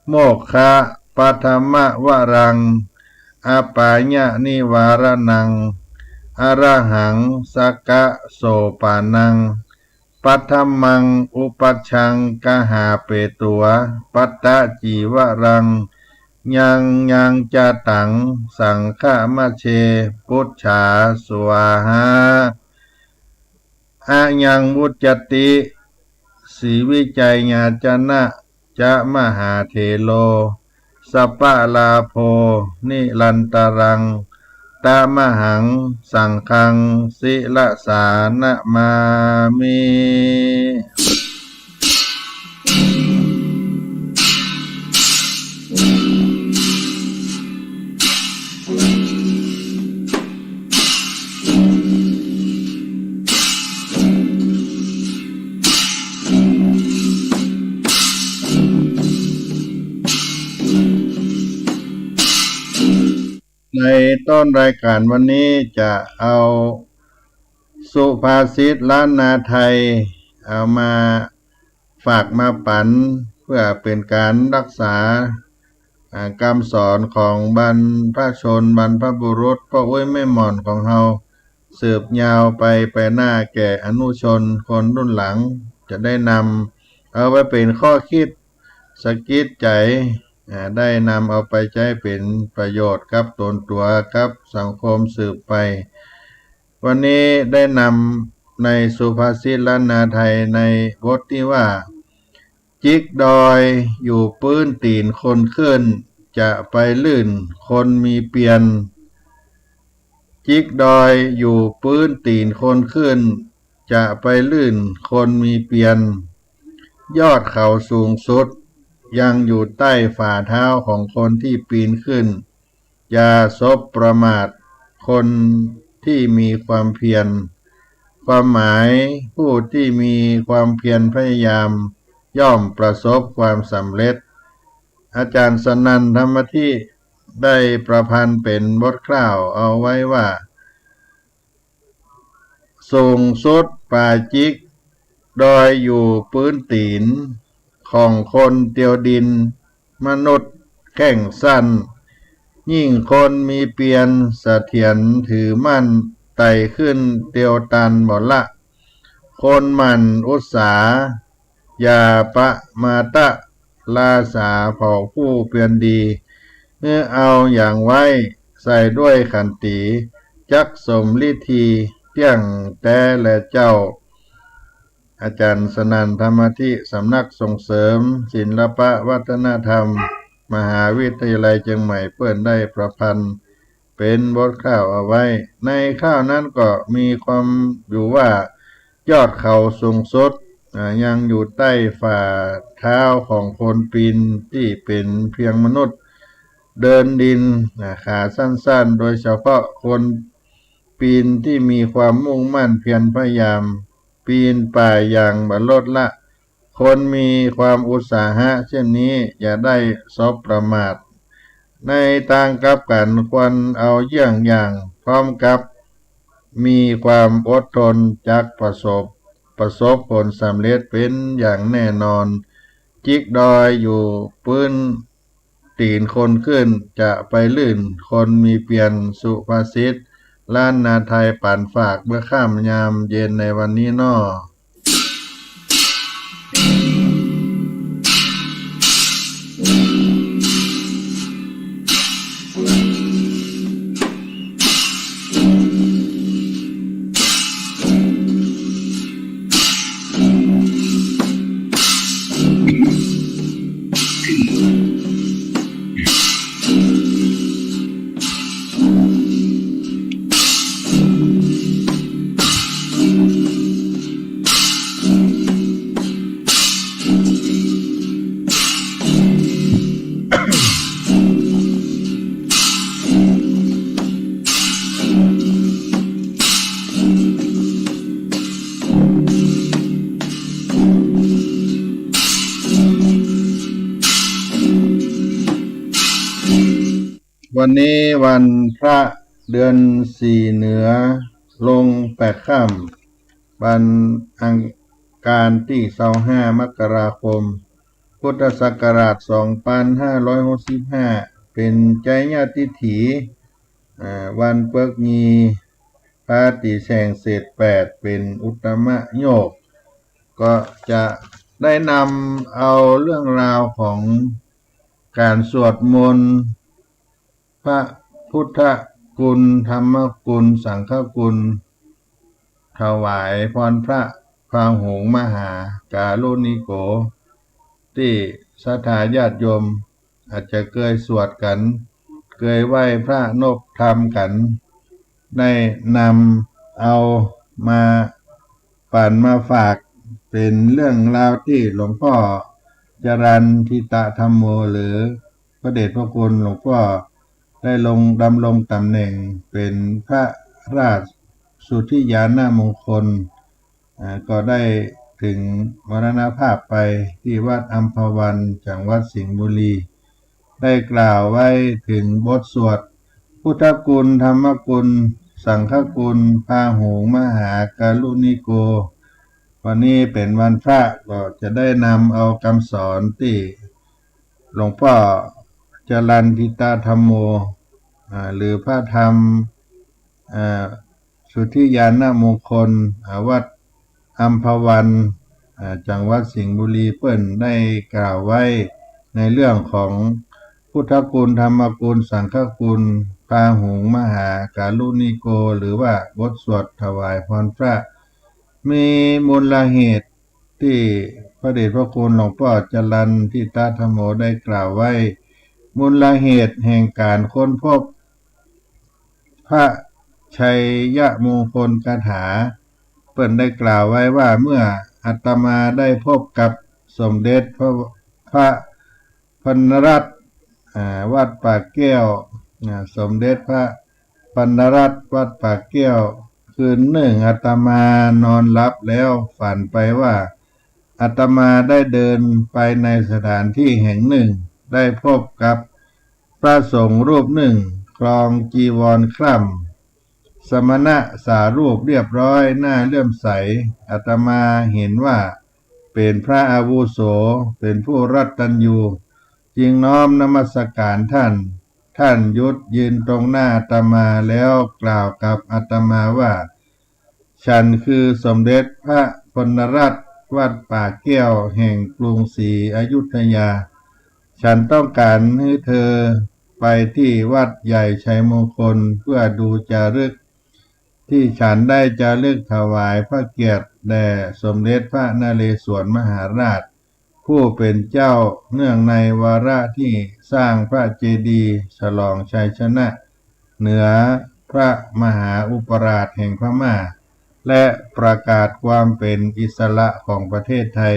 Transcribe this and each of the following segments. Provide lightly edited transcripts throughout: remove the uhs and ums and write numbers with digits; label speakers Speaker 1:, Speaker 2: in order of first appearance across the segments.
Speaker 1: โมกขะปัทมะวรังอาปายะนิวารนังอรหังสักกะโสปานังปัทมังอุปัชชังกหาเปตัวปัตตะจีวรังยังจะตังสังฆมะเชพุทธาสวาหาอายังวุจติสีวิจัยญาจนะจะมหาเทโลสัปปะลาโภนิลันตรังตามหังสังฆังศิลสานะมามิในต้นรายการวันนี้จะเอาสุภาษิตล้านนาไทยเอามาฝากมาปันเพื่อเป็นการรักษากรรมสอนของบรรพชนบรรพบุรุษพ่ออุ้ยแม่หม่อนของเฮาสืบยาวไปหน้าแก่อนุชนคนรุ่นหลังจะได้นำเอาไว้เป็นข้อคิดสะกิดใจได้นำเอาไปใช้เป็นประโยชน์กับตนตัวกับสังคมสืบไปวันนี้ได้นำในสุภาษิตล้านนาไทยในบทที่ว่าจิกดอยอยู่ปื้นตีนคนขึ้นจะไปลื่นคนมีเปลี่ยนจิกดอยอยู่ปื้นตีนคนขึ้นจะไปลื่นคนมีเปลี่ยนยอดเขาสูงสุดยังอยู่ใต้ฝ่าเท้าของคนที่ปีนขึ้นอย่าสบประมาทคนที่มีความเพียรความหมายผู้ที่มีความเพียรพยายามย่อมประสบความสำเร็จอาจารย์สนั่นธรรมธิได้ประพันธ์เป็นบทกล่าวเอาไว้ว่าสูงสุดป่าจิกดอยอยู่พื้นตีนของคนเตียวดินมนุษย์แข่งสั้นยิ่งคนมีเปียนเสถียรถือมั่นไต่ขึ้นเตียวตันบ่ละคนหมั่นอุตสาอย่าปะมาตะลาสาเผ่าผู้เพียรดีเมื่อเอาอย่างไว้ใส่ด้วยขันติจักสมฤทธีเที่ยงแต่และเจ้าอาจารย์สนั่นธรรมธิสำนักส่งเสริมศิลปวัฒนธรรมมหาวิทยาลัยเชียงใหม่เพื่อนได้ประพันธ์เป็นบทข้าวเอาไว้ในข้าวนั้นก็มีความอยู่ว่ายอดเขาสูงสุดยังอยู่ใต้ฝ่าเท้าของคนปีนที่เป็นเพียงมนุษย์เดินดินขาสั้นๆโดยเฉพาะคนปีนที่มีความมุ่งมั่นเพียรพยายามปีนป่ายอย่างบัดลดละคนมีความอุตสาหะเช่นนี้อย่าได้สบประมาทในทางกลับกันควรเอาเยี่ยงอย่างพร้อมกับมีความอดทนจักประสบผลสำเร็จเป็นอย่างแน่นอนจิกดอยอยู่พื้นตีนคนขึ้นจะไปลื่นคนมีเปลี่ยนสุภาษิตล้านนาไทยปั่นฝากเมื่อข้ามยามเย็นในวันนี้น้อวันนี้วันพระเดือน4เหนือลง8ค่ำวันอังคารที่25มกราคม พุทธศักราช 2565 เป็นใจญาติถีวันเปิกมีพาติแสงเศษ8เป็นอุตตมโยกก็จะได้นำเอาเรื่องราวของการสวดมนต์พระพุทธคุณธรรมคุณสังฆคุณถวายพรพระพาหุงมหากาลุณิโกที่ศรัทธาญาติโยมอาจจะเคยสวดกันเคยไหว้พระนบธรรมกันได้นำเอามาปั่นมาฝากเป็นเรื่องราวที่หลวงพ่อจรัญทิตธรรมโมหรือพระเดชพระคุณหลวงพ่อได้ดำรงตำแหน่งเป็นพระราชสุทธิญาณมงคลก็ได้ถึงมรณภาพไปที่วัดอัมพวันจังหวัดสิงห์บุรีได้กล่าวไว้ถึงบทสวดพุทธคุณธรรมคุณสังฆคุณพาหุงมหากาลุณิโกวันนี้เป็นวันพระก็จะได้นำเอาคำสอนที่หลวงพ่อจรัญทิตธรรมโมหรือพระธรรมสุทธิญาณมงคลวัดอัมพวันจังหวัดสิงห์บุรีเปิ้นได้กล่าวไว้ในเรื่องของพุทธคุณธรรมคุณสังฆคุณพาหุงมหากาลุณิโกหรือว่าบทสวดถวายพรพระมีมูลเหตุที่พระเดชพระคุณหลวงพ่อจรัญทิตธรรมโมได้กล่าวไว้มูลเหตุแห่งการค้นพบพระชัยยมงคลคาถาเปิ้นได้กล่าวไว้ว่าเมื่ออาตมาได้พบกับสมเด็จพระพันรัตน์วัดปากแก้วสมเด็จพระพันรัตน์วัดปากแก้วคืนหนึ่งอาตมานอนหลับแล้วฝันไปว่าอาตมาได้เดินไปในสถานที่แห่งหนึ่งได้พบกับพระสงฆ์รูปหนึ่งครองจีวรคร่ำสมณะสารูปเรียบร้อยหน้าเลื่อมใสอาตมาเห็นว่าเป็นพระอาวุโสเป็นผู้รัตตัญญูจึงน้อมนมัสการท่านหยุดยืนตรงหน้าอาตมาแล้วกล่าวกับอาตมาว่าฉันคือสมเด็จพระพลรัตน์วัดป่าแก้วแห่งกรุงศรีอยุธยาฉันต้องการให้เธอไปที่วัดใหญ่ชัยมงคลเพื่อดูจารึกที่ฉันได้จารึกถวายพระเกียรติแด่สมเด็จพระนเรศวรมหาราชผู้เป็นเจ้าเนื่องในวาระที่สร้างพระเจดีย์ฉลองชัยชนะเหนือพระมหาอุปราชแห่งพม่าและประกาศความเป็นอิสระของประเทศไทย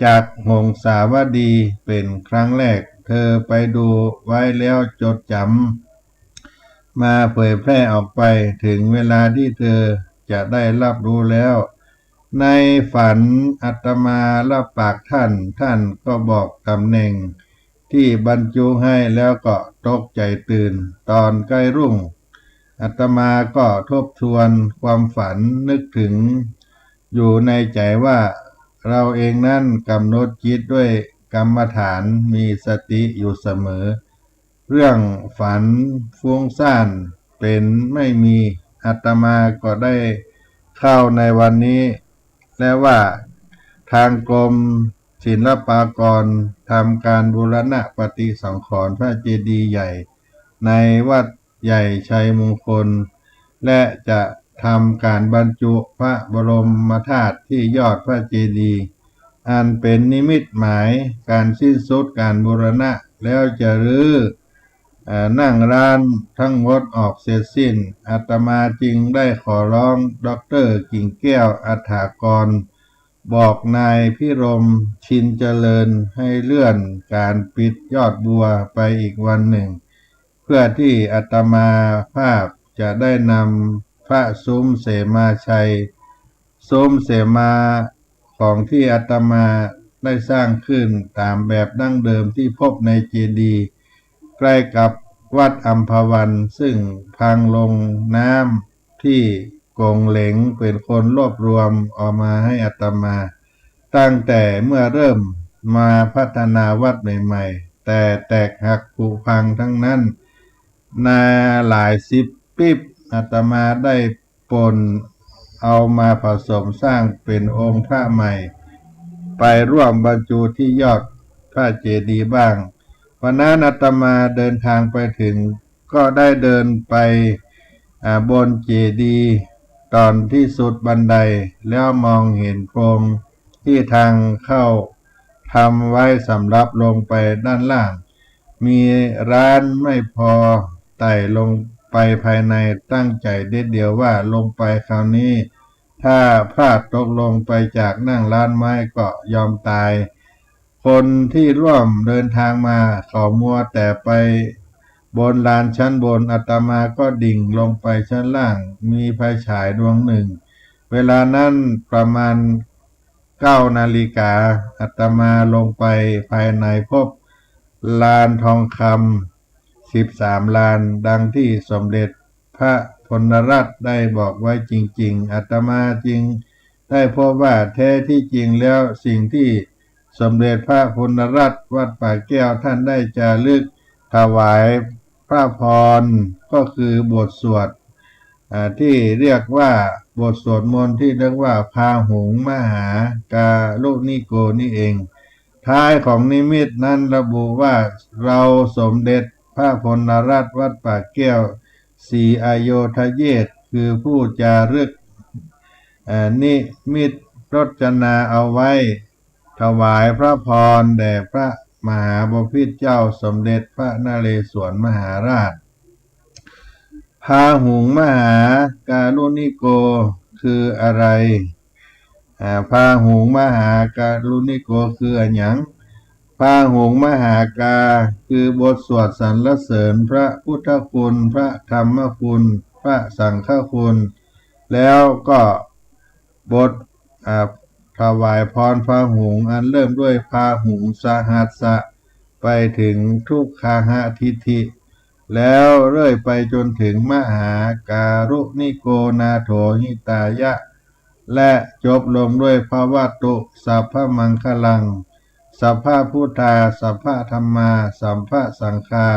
Speaker 1: จากหงสาวดีเป็นครั้งแรกเธอไปดูไว้แล้วจดจำมาเผยแพร่ออกไปถึงเวลาที่เธอจะได้รับรู้แล้วในฝันอาตมารับปากท่านก็บอกตำแหน่งที่บรรจุให้แล้วก็ตกใจตื่นตอนใกล้รุ่งอาตมาก็ทบทวนความฝันนึกถึงอยู่ในใจว่าเราเองนั้นกำหนดจิตด้วยกรรมฐานมีสติอยู่เสมอเรื่องฝันฟุ้งซ่านเป็นไม่มีอาตมาก็ได้เข้าในวันนี้และว่าทางกรมศิลปากรทำการบูรณะปฏิสังขรณ์พระเจดีย์ใหญ่ในวัดใหญ่ชัยมงคลและจะทำการบรรจุพระบรมธาตุที่ยอดพระเจดีย์อันเป็นนิมิตหมายการสิ้นสุดการบูรณะแล้วจะรื้อนั่งร้านทั้งหมดออกเสร็จสิ้นอาตมาจึงได้ขอร้องดร.กิ่งแก้วอัฏฐากรบอกนายพิรมชินเจริญให้เลื่อนการปิดยอดบัวไปอีกวันหนึ่งเพื่อที่อาตมาภาพจะได้นำพระซุ้มเสมาชัยซุ้มเสมาของที่อาตมาได้สร้างขึ้นตามแบบดั้งเดิมที่พบในเจดีย์ใกล้กับวัดอัมพวันซึ่งพังลงน้ำที่กงเหลงเป็นคนรวบรวมออกมาให้อาตมาตั้งแต่เมื่อเริ่ม มาพัฒนาวัดใหม่ๆแต่แตกหักผุพังทั้งนั้นนาหลายสิบปีบอาตมาได้ปนเอามาผสมสร้างเป็นองค์พระใหม่ไปร่วมบรรจุที่ยอดพระเจดีย์บ้างวันนั้นอาตมาเดินทางไปถึงก็ได้เดินไปบนเจดีย์ตอนที่สุดบันไดแล้วมองเห็นโพรงที่ทางเข้าทำไว้สำหรับลงไปด้านล่างมีร้านไม่พอไต่ลงไปภายในตั้งใจเด็ดเดียวว่าลงไปคราวนี้ถ้าพลาดตกลงไปจากนั่งร้านไม้ก็ยอมตายคนที่ร่วมเดินทางมาเขามัวแต่ไปบนลานชั้นบนอาตมาก็ดิ่งลงไปชั้นล่างมีไฟฉายดวงหนึ่งเวลานั้นประมาณ9 นาฬิกาอาตมาลงไปภายในพบลานทองคำ13 ลานดังที่สมเด็จพระพลรัตน์ได้บอกไว้จริงๆอาตมาจึงได้พบว่าแท้ที่จริงแล้วสิ่งที่สมเด็จพระพลรัตน์วัดป่าแก้วท่านได้จารึกถวายพระพรก็คือบทสวดที่เรียกว่าบทสวดมนต์ที่เรียกว่าพาหุงมหากาลุนิโกนี่เองท้ายของนิมิตนั้นระบุว่าเราสมเด็จพระพลรัตน์วัดป่าแก้วศรีอโยธเยศคือผู้จารึกนิมิตรจนาเอาไว้ถวายพระพรแด่พระมหาบพิตรเจ้าสมเด็จพระนเรศวรมหาราชพาหุงมหาการุณิโกคืออะไรพาหุงมหาการุณิโกคืออะไรหยังพาหุงมหากาคือบทสวดสรรเสริญพระพุทธคุณพระธรรมคุณพระสังฆคุณแล้วก็บทถวายพรพาหุงอันเริ่มด้วยพาหุงสหัสสะไปถึงทุกขาหะทิฏฐิแล้วเรื่อยไปจนถึงมหาการุณิโกนาโถหิตายะและจบลงด้วยภวตุสัพพมังคลังสัพพะพุทธาสัพพะธัมมาสัพพะสังฆา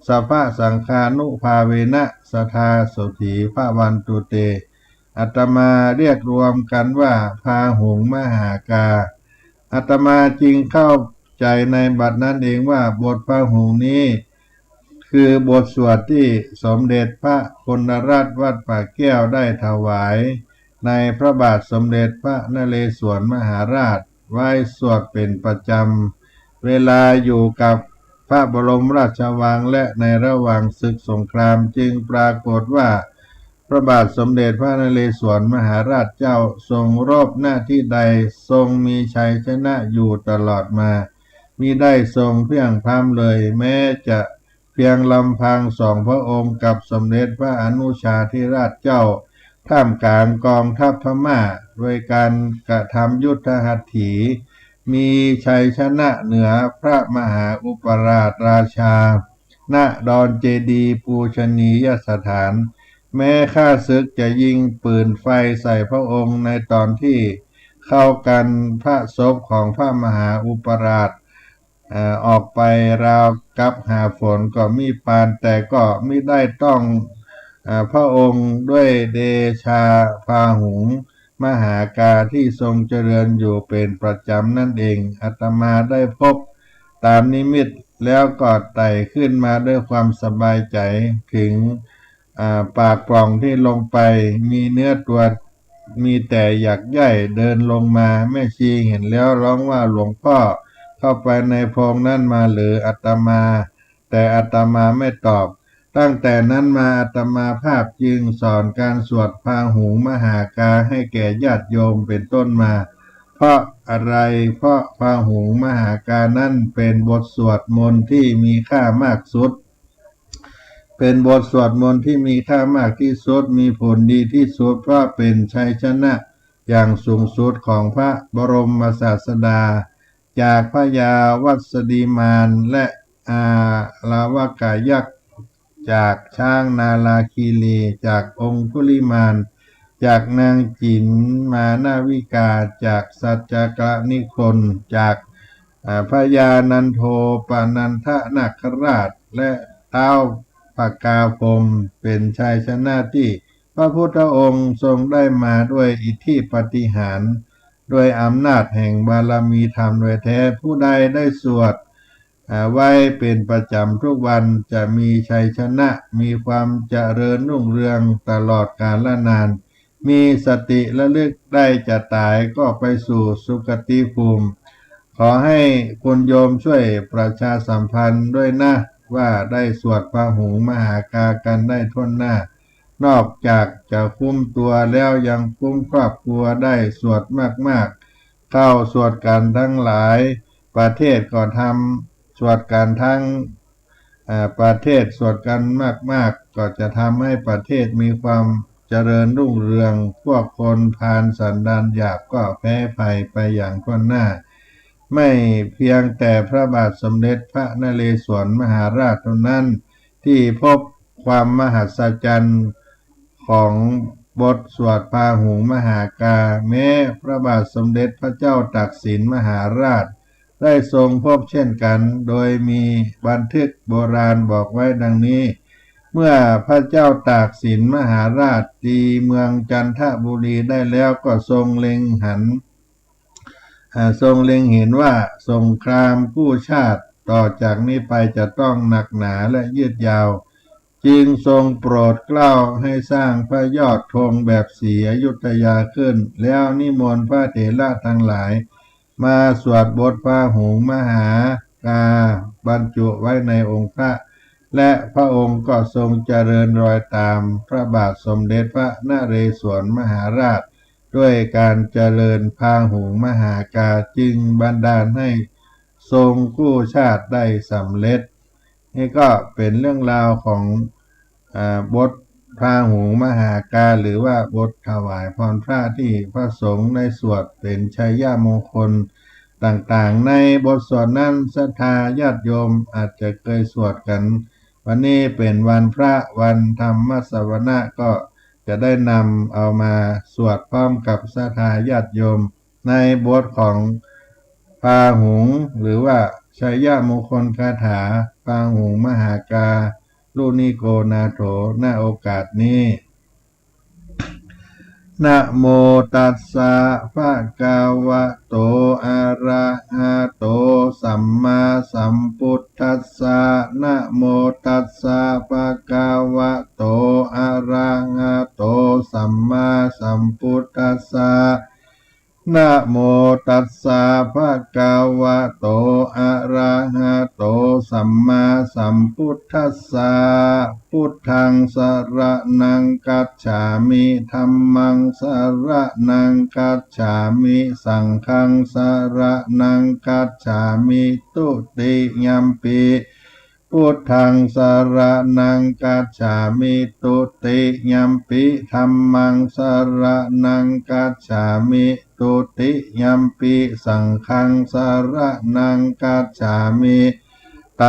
Speaker 1: สัพพะสังฆานุภาเวนะสทาโสถีภวันตุเตอาตมาเรียกรวมกันว่าพาหุงมหากาอาตมาจึงเข้าใจในบัดนั้นเองว่าบทพาหุงนี้คือบทสวดที่สมเด็จพระพลรัตน์วัดป่าแก้วได้ถวายในพระบาทสมเด็จพระนเรศวรมหาราชไว้สวดเป็นประจำเวลาอยู่กับพระบรมราชวังและในระหว่างศึกสงครามจึงปรากฏว่าพระบาทสมเด็จพระนเรศวรมหาราชเจ้าทรงรบหน้าที่ใดทรงมีชัยชนะอยู่ตลอดมามิได้ทรงเพลียงพล้ำเลยแม้จะเพียงลำพังสองพระองค์กับสมเด็จพระอนุชาธิราชเจ้าท่ามกลางกองทัพพม่าโดยการกระทำยุทธหัตถีมีชัยชนะเหนือพระมหาอุปราชราชาณดอนเจดีย์ปูชนียสถานแม้ข้าศึกจะยิงปืนไฟใส่พระองค์ในตอนที่เข้ากันพระศพของพระมหาอุปราชออกไปราวกับหาฝนก็มีปานแต่ก็ไม่ได้ต้องพระองค์ด้วยเดชาพาหุงมหากาที่ทรงเจริญอยู่เป็นประจำนั่นเองอาตมาได้พบตามนิมิตแล้วก็ไต่ขึ้นมาด้วยความสบายใจถึงปากปล่องที่ลงไปมีเนื้อตัวมีแต่หยักใหญ่เดินลงมาแม่ชีเห็นแล้วร้องว่าหลวงพ่อเข้าไปในโพรงนั้นมาหรืออาตมาแต่อาตมาไม่ตอบตั้งแต่นั้นมาอาตมาภาพจึงสอนการสวดพาหุงมหากาให้แก่ญาติโยมเป็นต้นมาเพราะอะไรเพราะพาหุงมหากานั้นเป็นบทสวดมนต์ที่มีค่ามากสุดเป็นบทสวดมนต์ที่มีค่ามากที่สุดมีผลดีที่สุดเพราะเป็นชัยชนะอย่างสูงสุดของพระบรมศาสดาจากพญาวัสดีมานและอาลาวกายักษ์จากช้างนาลาคีรีจากองคุลิมานจากนางจินมานาวิกาจากสัจจกนิคนจาก พญานันโทปานันทนาคราชและท้าวปกาพรหมเป็นชัยชนะที่พระพุทธองค์ทรงได้มาด้วยอิทธิปาฏิหาริย์ด้วยอำนาจแห่งบารมีธรรมโดยแท้ผู้ใดได้สวดไว้เป็นประจำทุกวันจะมีชัยชนะมีความเจริญรุ่งเรืองตลอดกาลนานมีสติระลึกได้จะตายก็ไปสู่สุคติภูมิขอให้คุณโยมช่วยประชาสัมพันธ์ด้วยนะว่าได้สวดพหุงมหากากันได้ทั่วหน้านอกจากจะคุ้มตัวแล้วยังคุ้มครอบครัวได้สวดมากๆเข้าสวดกันทั้งหลายประเทศก็ทำสวดกันทั้งประเทศสวดกันมากๆก็จะทำให้ประเทศมีความเจริญรุ่งเรืองพวกคนพาลสันดานหยาบก็แพ้ภัยไปอย่างทั่วหน้าไม่เพียงแต่พระบาทสมเด็จพระนเรศวรมหาราชเท่านั้นที่พบความมหัศจรรย์ของบทสวดพาหุงมหากาแม้พระบาทสมเด็จพระเจ้าตากสินมหาราชได้ทรงพบเช่นกันโดยมีบันทึกโบราณบอกไว้ดังนี้เมื่อพระเจ้าตากสินมหาราชตีเมืองจันทบุรีได้แล้วก็ทรงเล็งเห็นว่าสงครามกู้ชาติต่อจากนี้ไปจะต้องหนักหนาและยืดยาวจึงทรงโปรดเกล้าให้สร้างพระยอดธงแบบสีอยุธยาขึ้นแล้วนิมนต์พระเถระทั้งหลายมาสวดบทพาหุงมหากาบรรจุไว้ในองค์พระและพระองค์ก็ทรงเจริญรอยตามพระบาทสมเด็จพระนเรศวรมหาราชด้วยการเจริญพาหุงมหากาจึงบันดาลให้ทรงกู้ชาติได้สำเร็จนี่ก็เป็นเรื่องราวของบทพาหุงมหากาหรือว่าบทถวายพรพระที่พระสงฆ์ได้สวดเป็นชัยยมงคลต่างๆในบทสวดนั้นศรัทธาญาติโยมอาจจะเคยสวดกันวันนี้เป็นวันพระวันธรรมสวนะก็จะได้นำเอามาสวดพร้อมกับศรัทธาญาติโยมในบทของพาหุงหรือว่าชัยยมงคลคาถาพาหุงมหากาลูนิโกนาโถณโอกาสนี้นะโมตัสสะภะคะวะโตอะระหะโตสัมมาสัมพุทธัสสะนะโมตัสสะภะคะวะโตอะระหะโตสัมมาสัมพุทธัสสะนะโมตัสสะภะคะวะโตอะระหะโตสัมมาสัมพุทธัสสะพุทธังสรณังคัจฉามิธัมมังสรณังคัจฉามิสังฆังสรณังคัจฉามิตุติยัมปิพุทธังสรณังคัจฉามิตุติยัมปิธัมมังสรณังคัจฉามิตุติยัมปิสังฆังสรณังคัจฉามิต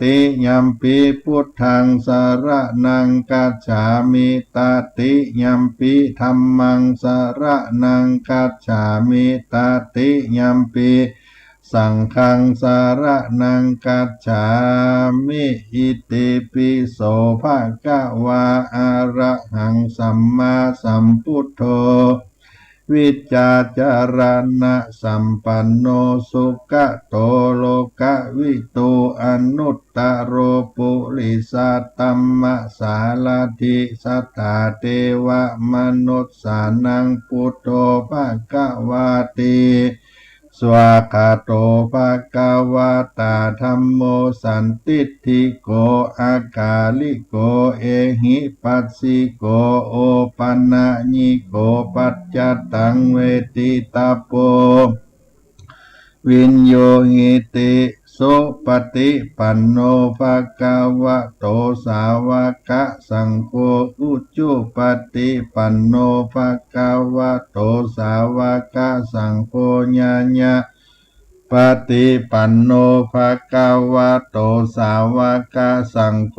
Speaker 1: ติยัมปิพุทธังสรณังคัจฉามิตติยัมปิธัมมังสรณังคัจฉามิตติยัมปิสังฆังสรณังคัจฉามิอิติปิโสภะคะวะอะระหังสัมมาสัมพุทโธวิจจาจารณะสัมปันโนสุขโตโลกวิตูอนุตตโรปุริสัตตัมมะสาลาธิสัทธาเทวมนุสสานังพุทโธภะคะวาติสวากขาโตภะคะวะตาธัมโมสันติทิโกอากาลิโกเอหิปัสสิโกโอปันนะญิโกปัจจตังเวทิตาโปวินโยหิติสุปฏิปันโนภะคะวะโตสาวกสังโฆอุจุปฏิปันโนภะคะวะโตสาวกสังโฆญาญาปฏิปันโนภะคะวะโตสาวกสังโฆ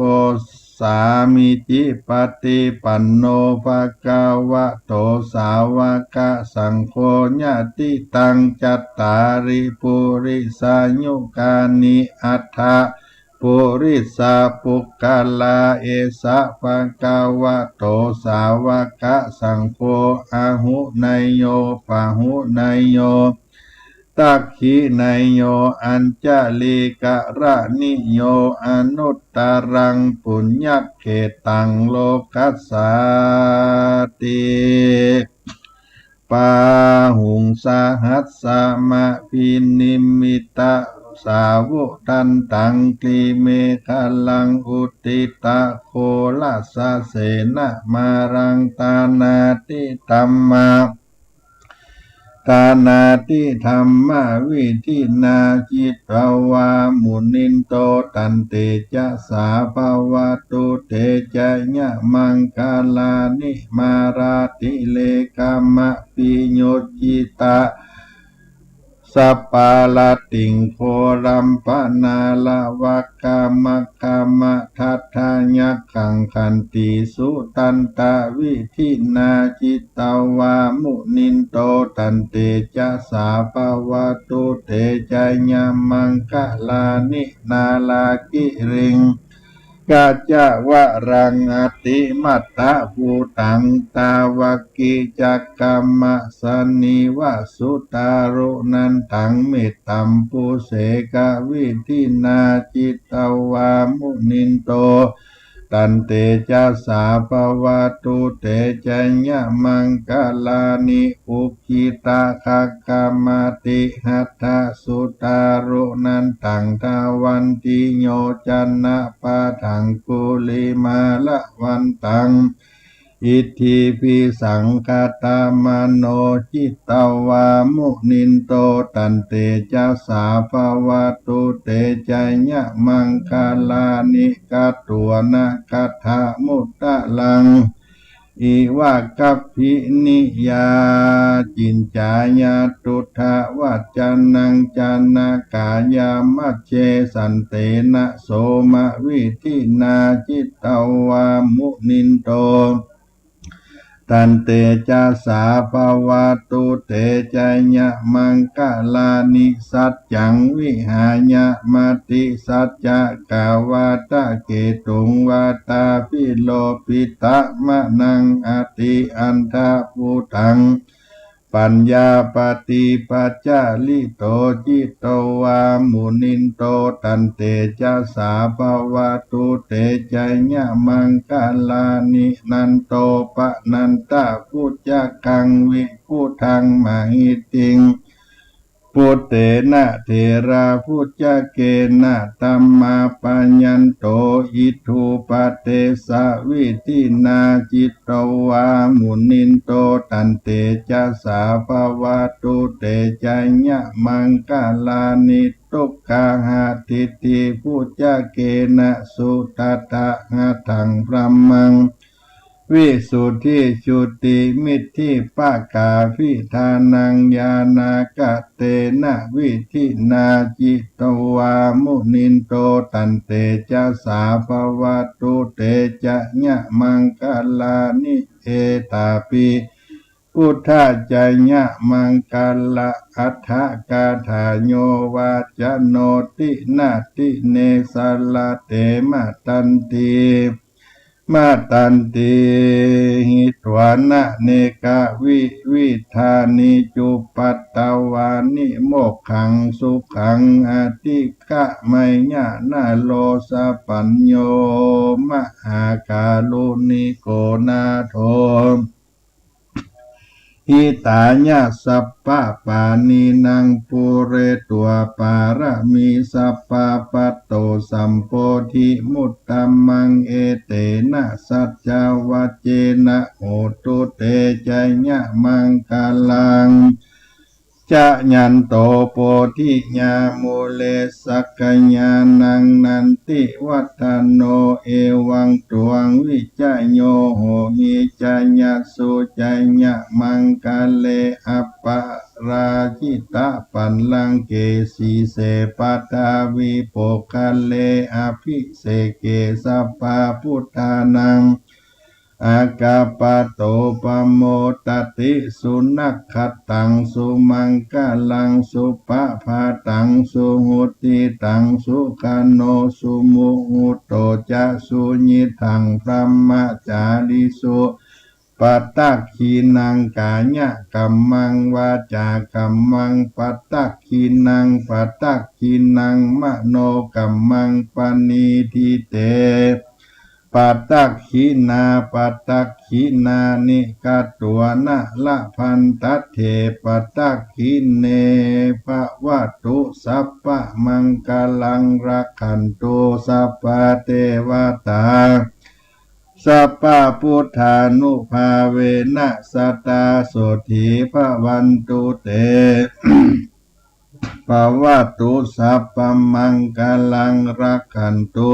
Speaker 1: ส ามิจิปฏิปันโนภะคะวะโตสาวกสังโฆญาติตังจัตตาริปุริสายุกานิอัฏฐะปุริสาปุกกาลาเอสะภะคะวะโตสาวกสังโฆอะหุไนยโยปะหุไนยโยตักขิไนยโยอัญจลิกะระนิโยอนุตตรังปุญญเขตังโลกัสสาติปาหุงสหัสสะมะพินิมมิตะสาวุตันตังกลีเมฆลังอุติตะโคลัสสะเสนะมารังตานาติตัมมาตานาติธรรมวิธินาจิตวามุนินโตตันเตจะสาภวตุเตจะญะมังคาลานิมาราติเลกามะปิโยจิตาสัปปาลติงโครัมปนาลาวะกามะกามะทัฏฐายักขังคันติสุตันตวิธินาจิตวามุนินโตตันเตจะสาภวตุเตจะญะมังคะลานินาลากิริงกัจจวะรังอติมัตตะภูตังตาวกิจักกัมมะสนิวสุตารุนันตังเมตตัมปุเสกวิธินาจิตวามุนินโตตันเตจะสาภวตุเตจะญะมังคลานิอุคิตาคกามติหัตถสุตารุนันตังทาวันติโยจันนะปะทังกุลิมาละวันตังอิทธิปิสังคตามโนจิตตวามุนินโตตันเตจะสาภวตุเตจะญะมังคลานิกัตตัวนะคัฏฐามุตตะลังอิวะกัปพินิยาจินจายาตุทะวัจจานังจานากายามัจเจสันเตนะโสมะวิธินาจิตตวามุนินโตตันเตจะสาภวตุเตจะญะมังคะลานิสัจจังวิหายะมติสัจจะกาวาตะเกตุงวาตาปิโลปิตะมะนังอติอันทะภูตังปัญญาปฏิปัจจาลิโตจิตตวามุนินโตตันเตจะสาภวตุเตจะญะมังคะลานินันโตปะนันตะพุจจคังวิพุทังมหิติงปุตเตนะเถราพุจจเกนะตัมมาปัญญันโตอิทุปเตสะวิธินาจิตตวามุนินโตตันเตจะสาภวตุเตจะญะมังคะลานิทุกขาหาทิฏฐิพุจจเกนะสุตตะหะทังพรัมมังวิสุทธิจุติมิทธิปะกาภิธานังญาณากะเตนะวิธินาจิตตวามุนินโตตันเตจะสาภวตุเตจะญะมังคะลานิเอตาปิพุทธะจะญะมังคะละอัฏฐกาถาโยวาจโนตินาติเนสลาเตมะตันติมาตันติหิตวานะเนกะวิธานิจุปัตตวานิโมกขังสุขังอติกะไมญานาโลสปัญโยมหากาลุนิโกนาโทหิตายะสัพพะปานีนังปุเรตัวปาระมีสัพพะปัตโตสัมโพธิมุตตัมมังเอเตนะสัจจวัจเจนะโหตุเตจะญะมังคลังจ จะยันโตโพธิญาโมเลสักขญาณังนันติวัฒโนเอวังตวงวิจโยโหหิจญาสุจญะมังกาเลอัปปะราชิตะปัลลังเกสีเสปัตาวิโปคาเลอภิเสเกสัพพะพุทธานังอากาปะโตปโมตติสุนักขตังสุมังกาลังสุปะภาตังสุหุติตังสุขันโนสุมุหุโตจะสุญิทังพระมจาริสุปัตตักขีนังกายะกัมมังวาจากัมมังปัตตักขีนังปัตตักขีนังมโนกัมมังปณิทิเตปัตตักขีนาปัตตักขีนานิกัตตัวนะละพันตัเถปัตตักขีเนภวัตุสัพพะมังคลังรักขันตุสัพพะเทวตาสัพพะพุทธานุภาเวนะสัตตาโสถีภวันตุเต ภวตุสัพพมังคลังรักขันตุ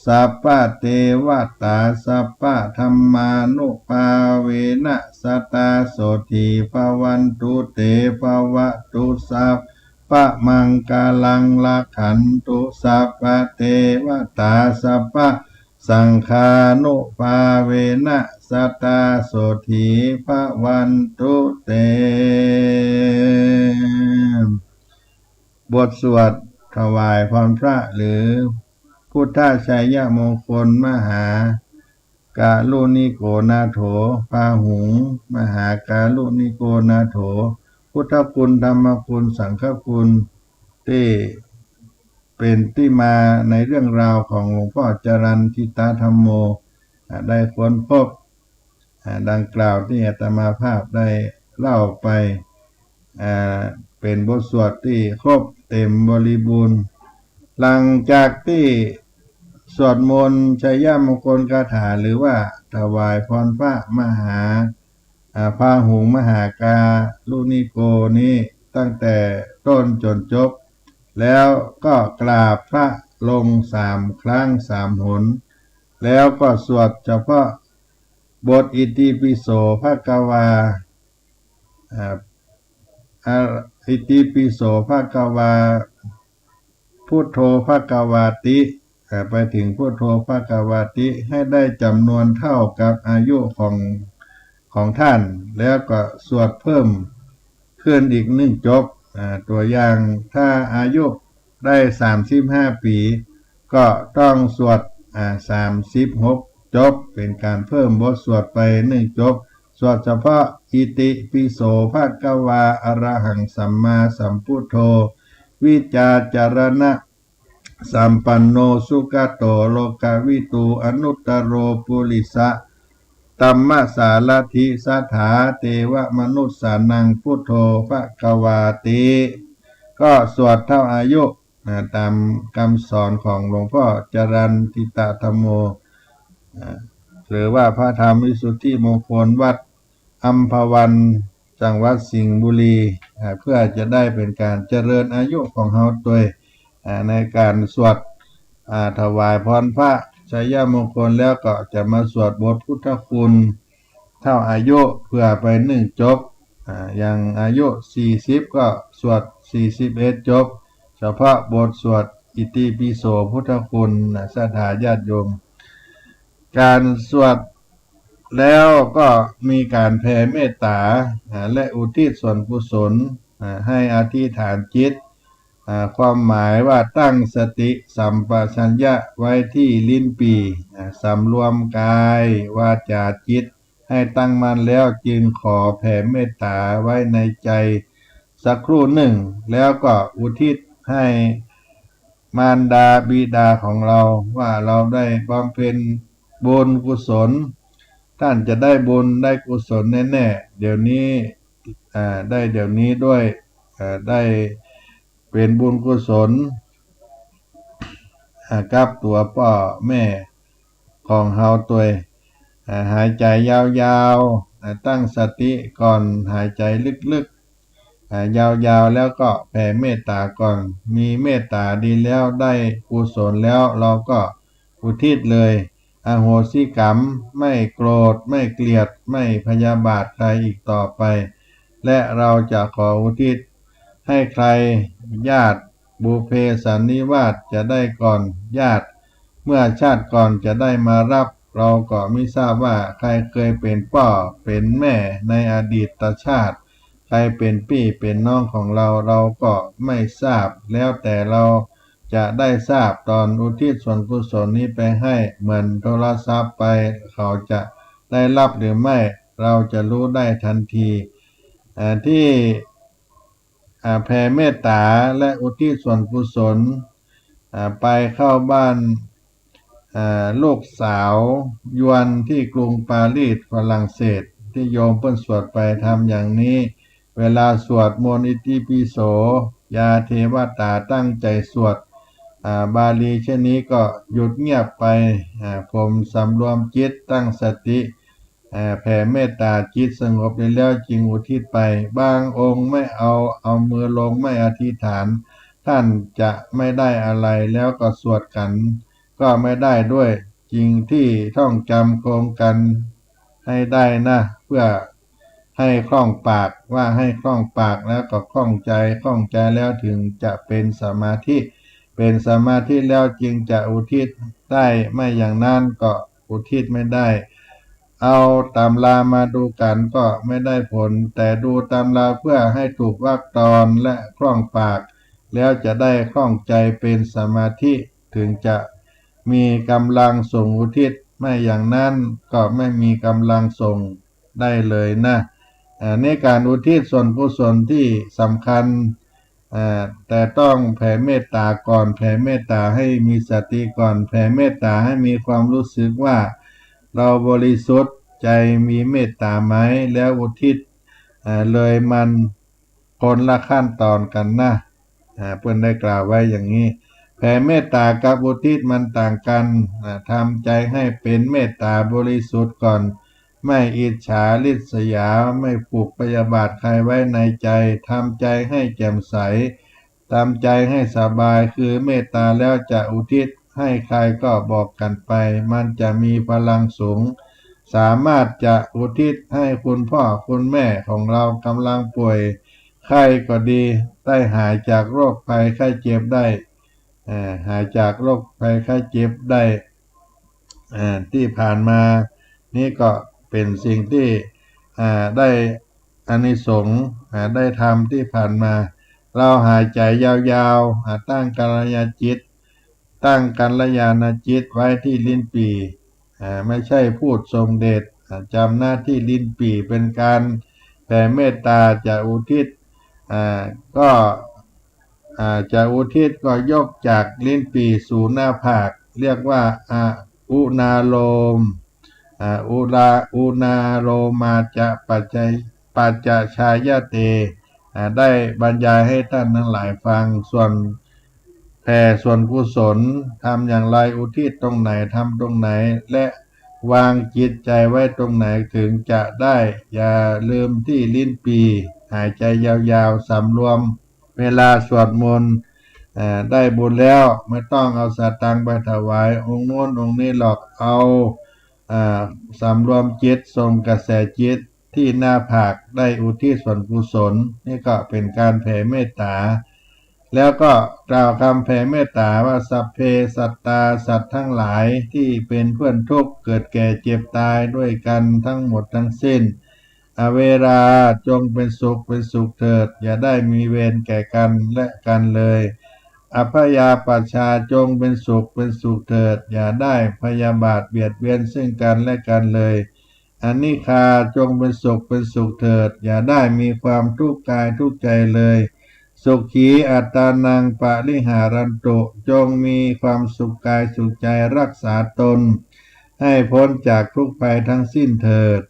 Speaker 1: สัพพะเทวตาสัพพะธัมมานุภาเวนะสัตตาโสถีภวันตุเตภวตุสัพพะมังคลังรักขันตุสัพพะเทวตาสัพพะสังฆานุภาเวนะสัตตาโสถีภวันตุเตบทสวดถวายพรพระหรือพุทธชัยมงคลมหากาลุนิโกนาโถพาหุงมหากาลุนิโกนาโถพุทธคุณธรรมคุณสังฆคุณที่เป็นที่มาในเรื่องราวของหลวงพ่อจรัญทิตาธัมโมได้ค้นพบดังกล่าวที่อาตมาภาพได้เล่าไปเป็นบทสวดที่ครบเต็มบริบูรณ์หลังจากที่สวดมนต์ชัยมงคลคาถาหรือว่าถวายพรพระมหาพาหุงมหากาลุนิโกนี้ตั้งแต่ต้นจนจบแล้วก็กราบพระลง3 ครั้ง3 หนแล้วก็สวดเฉพาะบทอิติปิโสภควาอิติปิโสภควาพุทโธภควาติไปถึงพุทโธภควาติให้ได้จำนวนเท่ากับอายุของท่านแล้วก็สวดเพิ่มขึ้นอีก1 จบตัวอย่างถ้าอายุได้35 ปีก็ต้องสวด36 จบเป็นการเพิ่มบทสวดไป1 จบสวดเฉพาะอิติปิโสภควาอรหังสัมมาสัมพุทโธวิจาจารณะสัมปันโนสุขโตโลกวิตูอนุตตโรปุริสะตัมมะสารถิสถาเทวมนุสสานังพุทโธภควาติก็สวดเท่าอายุตามคำสอนของหลวงพ่อจรัญทิตาธัมโมหรือว่าพระธรรมวิสุทธิมงคลวัดอัมพวันจังหวัดสิงห์บุรีเพื่อจะได้เป็นการเจริญอายุของเฮาด้วยในการสวดถวายพรพระชัยมงคลแล้วก็จะมาสวดบทพุทธคุณเท่าอายุเพื่อไป1 จบอย่างอายุ40ก็สวด41 จบเฉพาะบทสวดอิติปิโสพุทธคุณศรัทธาญาติโยมการสวดแล้วก็มีการแผ่เมตตาและอุทิศส่วนกุศลให้อธิษฐานจิตความหมายว่าตั้งสติสัมปชัญญะไว้ที่ลิ้นปี่สำรวมกายวาจาจิตให้ตั้งมั่นแล้วจึงขอแผ่เมตตาไว้ในใจสักครู่หนึ่งแล้วก็อุทิศให้มารดาบิดาของเราว่าเราได้บำเพ็ญบุญกุศลท่านจะได้บุญได้กุศลแน่ๆเดี๋ยวนี้ได้เดี๋ยวนี้ด้วยได้เป็นบุญกุศลกับตัวพ่อแม่ของเฮาตัวหายใจยาวๆตั้งสติก่อนหายใจลึก ยาวๆแล้วก็แผ่เมตตาก่อนมีเมตตาดีแล้วได้กุศลแล้วเราก็อุทิศเลยอโหสิกรรมไม่โกรธไม่เกลียดไม่พยาบาทใครอีกต่อไปและเราจะขออุทิศให้ใครญาติบุพเพสันนิวาสจะได้ก่อนญาติเมื่อชาติก่อนจะได้มารับเราก็ไม่ทราบว่าใครเคยเป็นพ่อเป็นแม่ในอดีตชาติใครเป็นพี่เป็นน้องของเราเราก็ไม่ทราบแล้วแต่เราจะได้ทราบตอนอุทิศส่วนกุศลนี้ไปให้เหมือนโทรศัพท์ไปเขาจะได้รับหรือไม่เราจะรู้ได้ทันทีที่แผ่เมตตาและอุทิศส่วนกุศลไปเข้าบ้านลูกสาวยวนที่กรุงปารีสฝรั่งเศสที่โยมเพิ่นสวดไปทำอย่างนี้เวลาสวดมนต์อิติปิโสยาเทวตาตั้งใจสวดบาลีเช่นนี้ก็หยุดเงียบไปผมสำรวมจิตตั้งสติแผ่เมตตาจิตสงบได้แล้วจึงอุทิศไปบางองค์ไม่เอามือลงไม่อธิษฐานท่านจะไม่ได้อะไรแล้วก็สวดกันก็ไม่ได้ด้วยจริงที่ท่องจำโครงกันให้ได้นะเพื่อให้คล่องปากว่าให้คล่องปากแล้วก็คล่องใจแล้วถึงจะเป็นสมาธิเป็นสมาธิแล้วจึงจะอุทิศได้ไม่อย่างนั้นก็อุทิศไม่ได้เอาตำรามาดูกันก็ไม่ได้ผลแต่ดูตำราเพื่อให้ถูกวรรคตอนและคล่องปากแล้วจะได้คล่องใจเป็นสมาธิถึงจะมีกำลังส่งอุทิศไม่อย่างนั้นก็ไม่มีกำลังส่งได้เลยนะในการอุทิศส่วนกุศลที่สำคัญแต่ต้องแผ่เมตตาก่อนแผ่เมตตาให้มีสติก่อนแผ่เมตตาให้มีความรู้สึกว่าเราบริสุทธิ์ใจมีเมตตาไหมแล้วอุทิศเลยมันคนละขั้นตอนกันนะเพื่อนได้กล่าวไว้อย่างนี้แผ่เมตตากับอุทิศมันต่างกันทำใจให้เป็นเมตตาบริสุทธิ์ก่อนไม่อิจฉาริษยาไม่ผูกพยาบาทใครไว้ในใจทำใจให้แจ่มใสทำใจให้สบายคือเมตตาแล้วจะอุทิศให้ใครก็บอกกันไปมันจะมีพลังสูงสามารถจะอุทิศให้คุณพ่อคุณแม่ของเรากำลังป่วยไข้ก็ดีได้หายจากโรคภัยไข้เจ็บได้หายจากโรคภัยไข้เจ็บได้ที่ผ่านมานี่ก็เป็นสิ่งที่ได้อานิสงส์ได้ทำที่ผ่านมาเราหายใจยาวๆตั้งกัลยาณจิตไว้ที่ลิ้นปี่ไม่ใช่พูดทรงเดชจำหน้าที่ลิ้นปี่เป็นการแผ่เมตตาจะอุทิศก็จะอุทิศก็ยกจากลิ้นปี่สู่หน้าผากเรียกว่าอุณาโลมอุณาโลมาจะปัจจชายเตได้บรรยายให้ท่านทั้งหลายฟังส่วนแผ่ส่วนกุศลทำอย่างไรอุทิศตรงไหนทำตรงไหนและวางจิตใจไว้ตรงไหนถึงจะได้อย่าลืมที่ลิ้นปี่หายใจยาวๆสำรวมเวลาสวดมนต์ได้บุญแล้วไม่ต้องเอาสตางค์ไปถวายองค์โน้นองค์นี้หรอกเอาสำรวมจิตส่งกระแสจิตที่หน้าผากได้อุทิศส่วนกุศลนี่ก็เป็นการแผ่เมตตาแล้วก็กล่าวคำแผ่เมตตาว่าสัพเพสัตตาสัตว์ทั้งหลายที่เป็นเพื่อนทุกข์เกิดแก่เจ็บตายด้วยกันทั้งหมดทั้งสิ้นเวลาจงเป็นสุขเถิดอย่าได้มีเวรแก่กันและกันเลยอภยาปัชชาจงเป็นสุขเถิดอย่าได้พยาบาทเบียดเบียนซึ่งกันและกันเลยอนิคาจงเป็นสุขเถิดอย่าได้มีความทุกข์กายทุกข์ใจเลยสุขีอัตตานังปะริหารันตุจงมีความสุขกายสุขใจรักษาตนให้พ้นจากทุกภัยทั้งสิ้นเถิด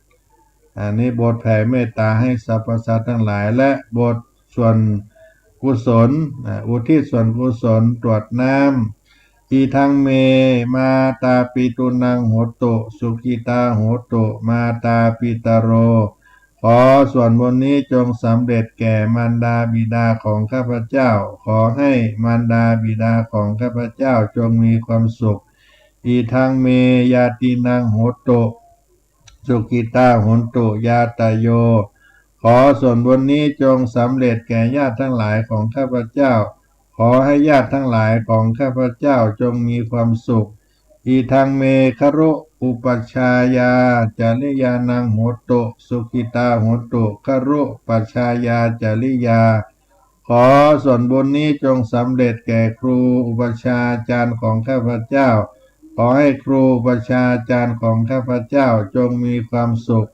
Speaker 1: อันนี้บทแผ่เมตตาให้สรรพสัตว์ทั้งหลายและบทส่วนกุศลอุทิศส่วนกุศลตรวจน้ำอีทังเมมาตาปิตุนังโหตุสุขิตาโหตุมาตาปิตโร ขอส่วนบุญนี้จงสำเร็จแก่มารดาบิดาของข้าพเจ้าขอให้มารดาบิดาของข้าพเจ้าจงมีความสุขอีทังเมยาตินังโหตุสุกิตาโหนตุยาตโยขอส่วนบุญนี้จงสำเร็จแก่ญาติทั้งหลายของข้าพเจ้าขอให้ญาติทั้งหลายของข้าพเจ้าจงมีความสุขอีทังเมครุอุปัชฌายาจาริยานังโหตุสุขิตาโหตุครุปัชฌายาจาริยาขอส่วนบุญนี้จงสำเร็จแก่ครูอุปัชฌาจารย์ของข้าพเจ้าขอให้ครูอุปัชฌาจารย์ของข้าพเจ้าจงมีความสุข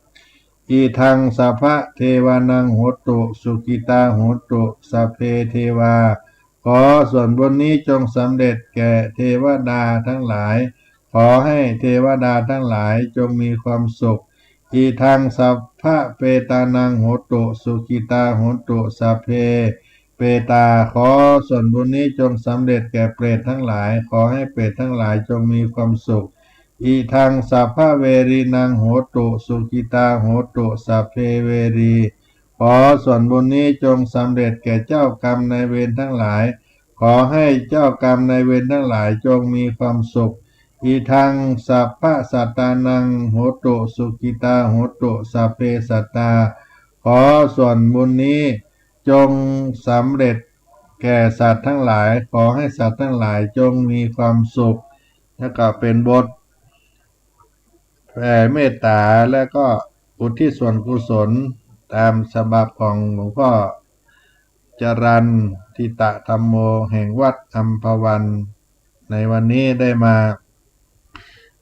Speaker 1: อีทังสัพพะเทวานังโหตุสุขิตาโหตุสัพเพเทวาขอส่วนบุญนี้จงสำเร็จแก่เทวดาทั้งหลายขอให้เทวดาทั้งหลายจงมีความสุขอีทังสัพพะเปตานังโหตุสุขิตาโหตุสัพเพเปตาขอส่วนบุญนี้จงสำเร็จแก่เปรตทั้งหลายขอให้เปรตทั้งหลายจงมีความสุขอีทังสัพพะเวรีนังโหตุสุขิตาโหตุสัพเพเวรีขอส่วนบุญนี้จงสำเร็จแก่เจ้ากรรมนายเวรทั้งหลายขอให้เจ้ากรรมนายเวรทั้งหลายจงมีความสุขอีทังสัพพะสัตตานังโหตุสุขิตาโหตุสัพเพสัตตาขอส่วนบุญนี้จงสำเร็จแก่สัตว์ทั้งหลายขอให้สัตว์ทั้งหลายจงมีความสุขแล้วก็เป็นบทแผ่เมตตาและก็อุทิศส่วนกุศลตามฉบับของหลวงพ่อจรัญทิตะธัมโมแห่งวัดอัมพวันในวันนี้ได้มา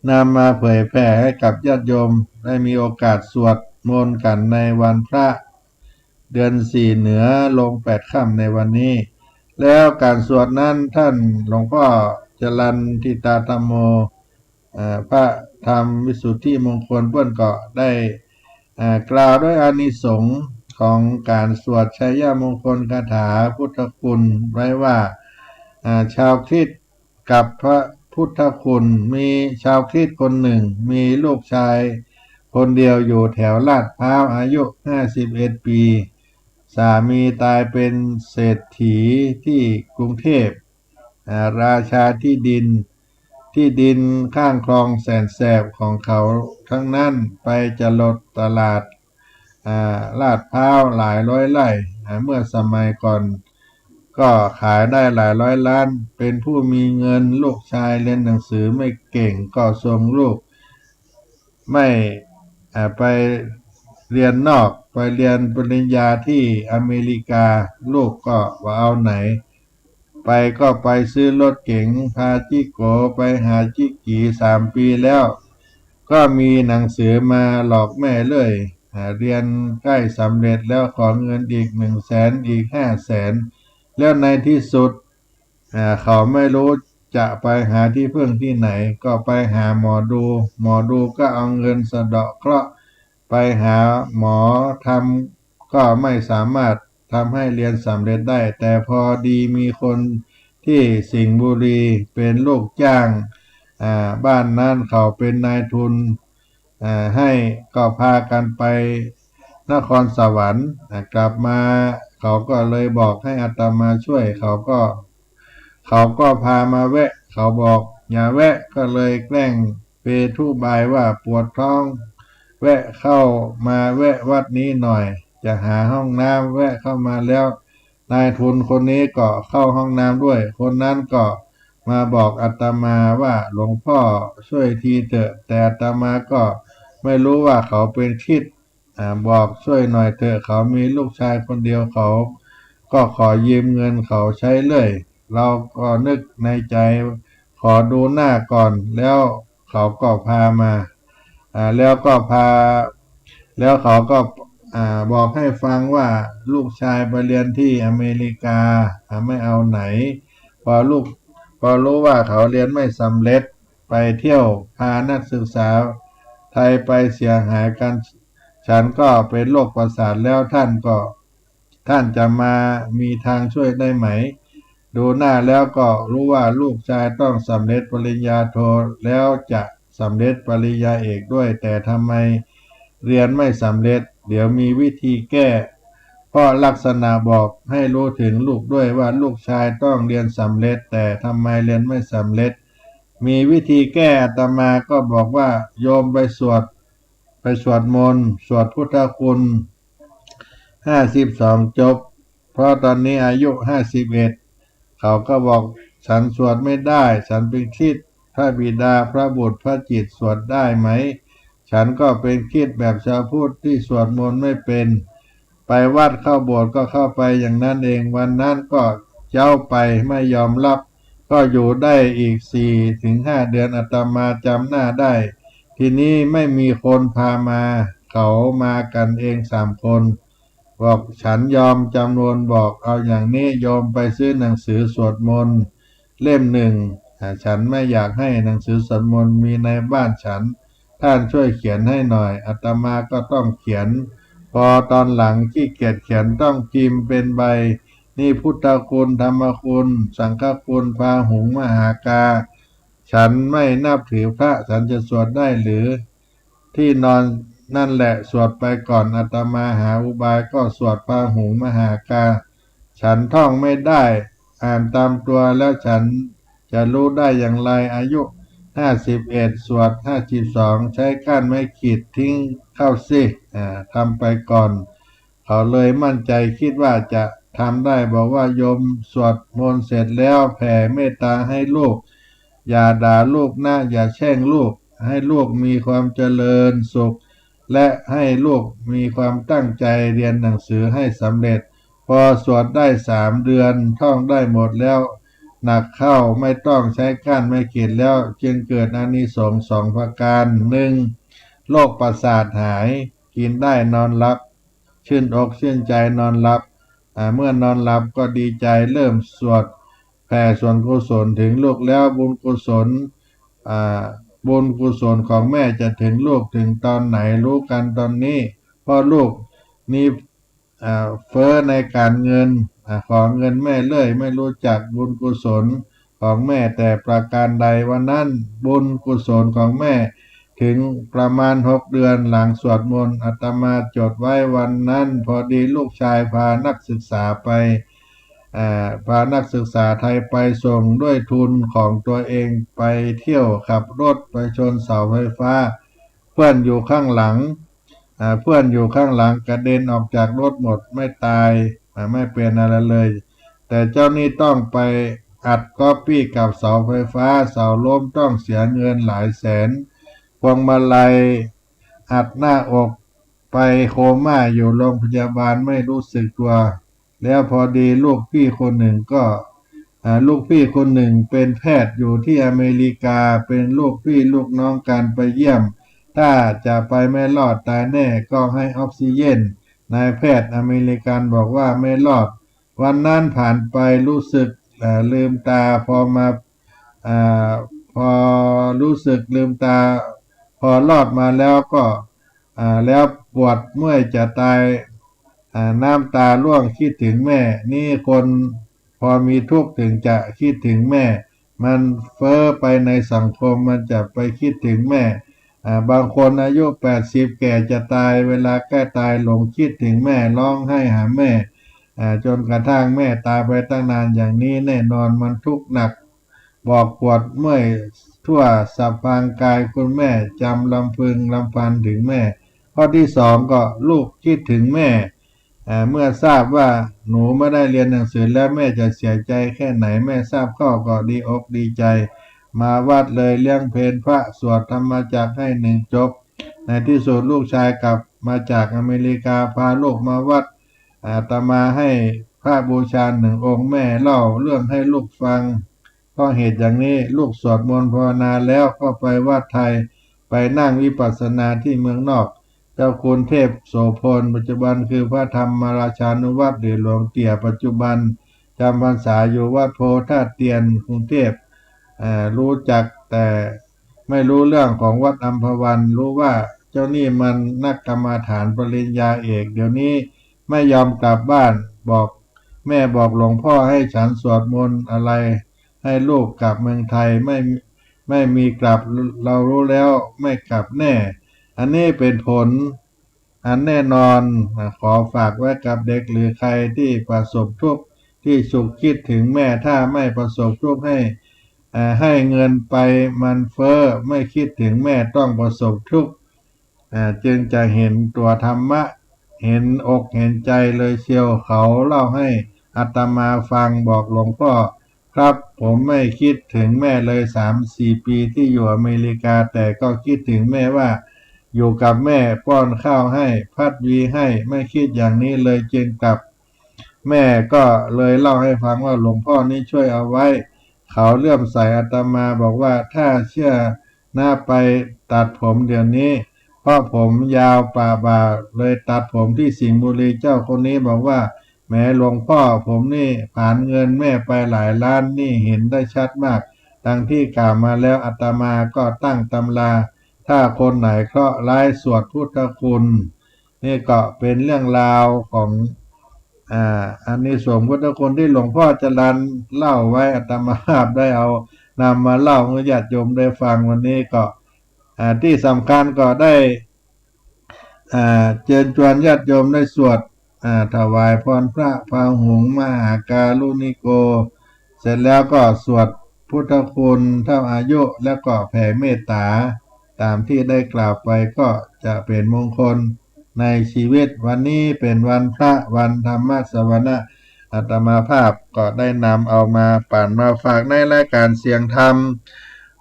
Speaker 1: นำมาเผยแผ่ให้กับญาติโยมได้มีโอกาสสวดมนต์กันในวันพระเดือน4เหนือลง8ค่ำในวันนี้แล้วการสวดนั้นท่านหลวงพ่อจรัญทิตะธัมโมพระธรรมวิสุทธิมงคลเพื่อนก็ได้กล่าวด้วยอานิสงส์ของการสวดชัยยมงคลคาถาพุทธคุณไว้ว่าชาวคริสต์กับพระพุทธคุณมีชาวคริสต์คนหนึ่งมีลูกชายคนเดียวอยู่แถวลาดพร้าวอายุ51 ปีสามีตายเป็นเศรษฐีที่กรุงเทพราชาที่ดินข้างคลองแสนแสบของเขาทั้งนั้นไปจะลดตลาดลาดพร้าวหลายร้อยไร่เมื่อสมัยก่อนก็ขายได้หลายร้อยล้านเป็นผู้มีเงินลูกชายเรียนหนังสือไม่เก่งก็ส่งลูกไม่ไปเรียนนอกไปเรียนปริญญาที่อเมริกาลูกก็ว่าเอาไหนไปก็ไปซื้อรถเก๋งพาจิโกไปหาจิกี3 ปีแล้วก็มีหนังสือมาหลอกแม่เลยเรียนใกล้สำเร็จแล้วขอเงินอีก100,000อีก500,000แล้วในที่สุดเขาไม่รู้จะไปหาที่พึ่งที่ไหนก็ไปหาหมอดูก็เอาเงินสะเดาะเคราะห์ไปหาหมอทำก็ไม่สามารถทำให้เรียนสำเร็จได้แต่พอดีมีคนที่สิงห์บุรีเป็นลูกจ้างบ้านนั้นเขาเป็นนายทุนให้ก็พากันไปนครสวรรค์กลับมาเขาก็เลยบอกให้อาตมาช่วยเขาก็พามาแวะเขาบอกอย่าแวะก็เลยแกล้งเปทุบายว่าปวดท้องแวะเข้ามาแวะวัดนี้หน่อยจะหาห้องน้ำแวะเข้ามาแล้วนายทุนคนนี้ก็เข้าห้องน้ำด้วยคนนั้นก็มาบอกอาตมาว่าหลวงพ่อช่วยทีเถอะแต่อาตมาก็ไม่รู้ว่าเขาเป็นคริสต์บอกช่วยหน่อยเถอะเขามีลูกชายคนเดียวเขาก็ขอยืมเงินเขาใช้เลยเราก็นึกในใจขอดูหน้าก่อนแล้วเขาก็พามาแล้วเขาก็บอกให้ฟังว่าลูกชายไปเรียนที่อเมริกาไม่เอาไหนพอรู้ว่าเขาเรียนไม่สำเร็จไปเที่ยวพานักศึกษาไทยไปเสียหายกันฉันก็เป็นโรคประสาทแล้วท่านจะมามีทางช่วยได้ไหมดูหน้าแล้วก็รู้ว่าลูกชายต้องสำเร็จปริญญาโทแล้วจะสำเร็จปริญญาเอกด้วยแต่ทำไมเรียนไม่สำเร็จ เดี๋ยวมีวิธีแก้เพราะลักษณะบอกให้รู้ถึงลูกด้วยว่าลูกชายต้องเรียนสำเร็จแต่ทำไมเรียนไม่สำเร็จมีวิธีแก้อาตมาก็บอกว่าโยมไปสวดมนต์สวดพุทธคุณ52จบเพราะตอนนี้อายุ51เขาก็บอกฉันสวดไม่ได้ฉันเป็นคริสต์พระบิดาพระบุตรพระจิตรสวดได้ไหมฉันก็เป็นคริสต์แบบชาวพุทธที่สวดมนต์ไม่เป็นไปวัดเข้าโบสถ์ก็เข้าไปอย่างนั้นเองวันนั้นก็เจ้าไปไม่ยอมรับก็อยู่ได้อีก4 ถึง 5 เดือนอาตมาจำหน้าได้ทีนี้ไม่มีคนพามาเขามากันเอง3 คนบอกฉันยอมจำนวนบอกเอาอย่างนี้โยมไปซื้อหนังสือสวดมนต์เล่มหนึ่งฉันไม่อยากให้หนังสือสวดมนต์มีในบ้านฉันท่านช่วยเขียนให้หน่อยอาตมาก็ต้องเขียนพอตอนหลังขี้เกียจเขียนต้องพิมพ์เป็นใบนี่พุทธคุณธรรมคุณสังฆคุณพาหุงมหากาฉันไม่นับถือพระฉันจะสวดได้หรือที่นอนนั่นแหละสวดไปก่อนอาตมาหาอุบายก็สวดพาหุงมหากาฉันท่องไม่ได้อ่านตามตัวแล้วฉันจะรู้ได้อย่างไรอายุ51สวด52ใช้ก้านไม้ขีดทิ้งเข้าสิทำไปก่อนเขาเลยมั่นใจคิดว่าจะทำได้บอกว่าโยมสวดมนต์เสร็จแล้วแผ่เมตตาให้ลูกอย่าด่าลูกนะอย่าแช่งลูกให้ลูกมีความเจริญสุขและให้ลูกมีความตั้งใจเรียนหนังสือให้สำเร็จพอสวดได้3 เดือนท่องได้หมดแล้วหนักเข้าไม่ต้องใช้ก้านไม่ขีดแล้วจึงเกิดอานิสงส์2 ประการ1โรคประสาทหายกินได้นอนหลับชื่นอกชื่นใจนอนหลับเมื่อนอนหลับก็ดีใจเริ่มสวดแผ่ส่วนกุศลถึงลูกแล้วบุญกุศลของแม่จะถึงลูกถึงตอนไหนรู้กันตอนนี้เพราะลูกมีเฟ้อในการเงินขอเงินแม่เลยไม่รู้จักบุญกุศลของแม่แต่ประการใดวันนั้นบุญกุศลของแม่ถึงประมาณ6 เดือนหลังสวดมนต์อาตมาจดไว้วันนั้นพอดีลูกชายพานักศึกษาไปพานักศึกษาไทยไปส่งด้วยทุนของตัวเองไปเที่ยวขับรถไปชนเสาไฟฟ้าเพื่อนอยู่ข้างหลังกระเด็นออกจากรถหมดไม่ตายไม่เป็นอะไรเลยแต่เจ้านี่ต้องไปอัดก๊อปปี้กับเสาไฟฟ้าเสาล้มต้องเสียเงินหลายแสนพวงมาลัยอัดหน้าอกไปโคม่าอยู่โรงพยาบาลไม่รู้สึกตัวแล้วพอดีลูกพี่คนหนึ่งเป็นแพทย์อยู่ที่อเมริกาเป็นลูกพี่ลูกน้องกันไปเยี่ยมถ้าจะไปไม่รอดตายแน่ก็ให้ออกซิเจนนายแพทย์อเมริกันบอกว่าไม่รอดวันนั้นผ่านไปรู้สึกลืมตาพอมาพอรู้สึกลืมตาพอรอดมาแล้วก็แล้วปวดเมื่อยจะตายน้ำตาร่วงคิดถึงแม่นี่คนพอมีทุกข์ถึงจะคิดถึงแม่มันเฟ้อไปในสังคมมันจะไปคิดถึงแม่บางคนอายุ80แก่จะตายเวลาใกล้ตายหลงคิดถึงแม่ร้องไห้หาแม่จนกระทั่งแม่ตายไปตั้งนานอย่างนี้แน่นอนมันทุกข์หนักบอกปวดเมื่อยทั่วสัพพางกายคุณแม่จำลำพึงลำพันถึงแม่ข้อที่2ก็ลูกคิดถึงแม่เมื่อทราบว่าหนูไม่ได้เรียนหนังสือแล้วแม่จะเสียใจแค่ไหนแม่ทราบข้อก็ดีอกดีใจมาวัดเลยเลี้ยงเพลพระสวดธรรมจักรให้1 จบในที่สุดลูกชายกลับมาจากอเมริกาพาลูกมาวัดอาตมาให้พระบูชา1 องค์แม่เล่าเรื่องให้ลูกฟังเพราะเหตุอย่างนี้ลูกสวดมนต์ภาวนาแล้วก็ไปวัดไทยไปนั่งวิปัสสนาที่เมืองนอกเจ้าคุณเทพโสพลปัจจุบันคือพระธรรมราชานุวัตรหรือหลวงเตี่ยปัจจุบันจำพรรษาอยู่วัดโพธาเตียนกรุงเทพรู้จักแต่ไม่รู้เรื่องของวัดอัมพวันรู้ว่าเจ้านี่มันนักกรรมฐานปริญญาเอกเดี๋ยวนี้ไม่ยอมกลับบ้านบอกแม่บอกหลวงพ่อให้ฉันสวดมนต์อะไรให้ลูกกลับเมืองไทยไม่มีกลับเรารู้แล้วไม่กลับแน่อันนี้เป็นผล อันแน่นอนขอฝากไว้กับเด็กหรือใครที่ประสบทุกข์ที่ฉุกคิดถึงแม่ถ้าไม่ประสบทุกข์ให้เงินไปมันเฟ้อไม่คิดถึงแม่ต้องประสบทุกข์จึงจะเห็นตัวธรรมะเห็นอกเห็นใจเลยเชียวเขาเล่าให้อาตมาฟังบอกหลวงพ่อครับผมไม่คิดถึงแม่เลย3-4 ปีที่อยู่อเมริกาแต่ก็คิดถึงแม่ว่าอยู่กับแม่ป้อนข้าวให้พัดวีให้ไม่คิดอย่างนี้เลยจึงกลับแม่ก็เลยเล่าให้ฟังว่าหลวงพ่อนี่ช่วยเอาไว้เขาเลื่อมใสอาตมาบอกว่าถ้าเชื่อหน้าไปตัดผมเดี๋ยวนี้เพราะผมยาวป่าบ่าเลยตัดผมที่สิงห์บุรีเจ้าคนนี้บอกว่าแม้หลวงพ่อผมนี่ผ่านเงินแม่ไปหลายล้านนี่เห็นได้ชัดมากดังที่กล่าวมาแล้วอาตมาก็ตั้งตำราถ้าคนไหนเคราะห์ร้ายสวดพุทธคุณนี่ก็เป็นเรื่องราวของอันนี้สงฆ์พุทธคุณที่หลวงพ่อจรัญเล่าไว้อาตมาภาพได้เอานำมาเล่าให้ญาติโยมได้ฟังวันนี้ก็ที่สำคัญก็ได้เชิญชวนญาติโยมได้สวดถวายพรพระพาหุงมหาการุณิโกเสร็จแล้วก็สวดพุทธคุณเท่าอายุแล้วก็แผ่เมตตาตามที่ได้กล่าวไปก็จะเป็นมงคลในชีวิตวันนี้เป็นวันพระวันธรรมสวนะอาตมาภาพก็ได้นำเอามาปั่นมาฝากในรายการเสียงธรรม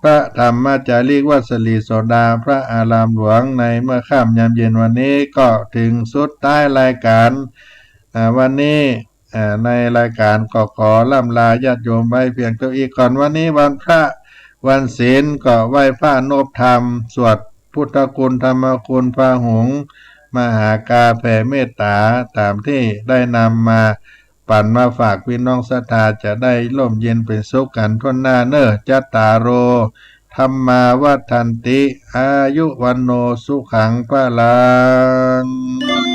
Speaker 1: พระธรรมจารีวัดศรีโสดาพระอารามหลวงในเมื่อค่ำยามเย็นวันนี้ก็ถึงสุดท้ายรายการวันนี้ในรายการก็ขอล่ำลาญาติโยมไว้เพียงเท่านี้ก่อนวันนี้วันพระวันศีลก็ไหว้พระนบธรรมสวดพุทธคุณธรรมคุณพาหุงมหากาแผ่เมตตาตามที่ได้นำมาปั่นมาฝากพี่น้องศรัทธาจะได้ร่มเย็นเป็นสุขกันทั่วหน้าเน้อจัตตารโอธรรมาวัฏันติอายุวันโนสุขังพลัง